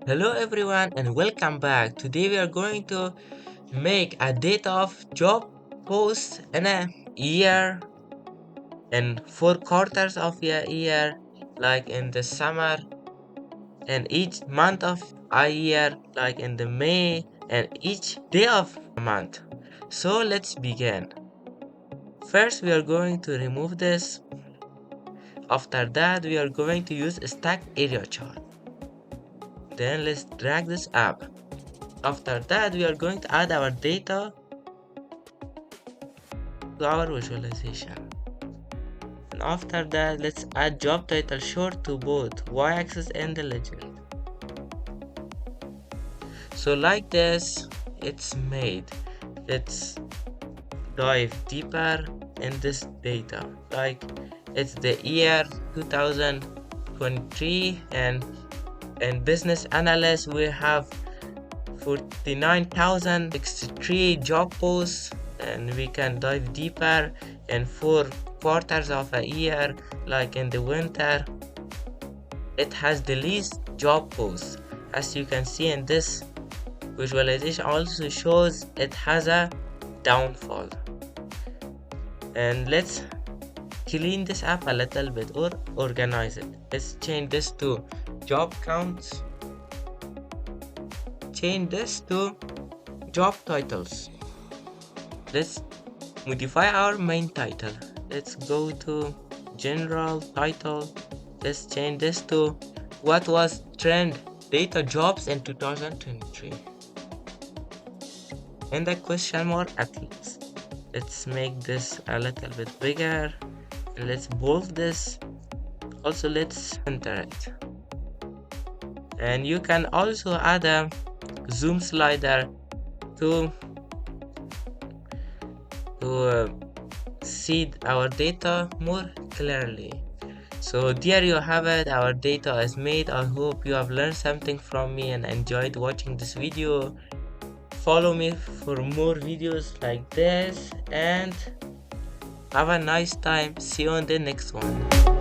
Hello everyone and welcome back. Today we are going to make a data of job posts in a year and 4 quarters of a year, like in the summer, and each month of a year, like in the May, and each day of a month. So let's begin. First we are going to remove this. After that we are going to use a stack area chart. Then let's drag this up. After that we are going to add our data to our visualization. And after that, let's add job title short to both y-axis and the legend. So like this, it's made. Let's dive deeper in this data. Like it's the year 2023 and in business analyst we have 49,063 job posts, and we can dive deeper in 4 quarters of a year. Like in the winter, it has the least job posts. As you can see in this visualization, also shows it has a downfall. And let's clean this up a little bit or organize it. Let's change this to job counts. Change this to job titles. Let's modify our main title. Let's go to general title. Let's change this to what was trend data jobs in 2023 and the question mark at least. Let's make this a little bit bigger and let's bold this. Also let's center it, and you can also add a zoom slider to see our data more clearly. So there you have it, our data is made. I hope you have learned something from me and enjoyed watching this video. Follow me for more videos like this and have a nice time. See you on the next one.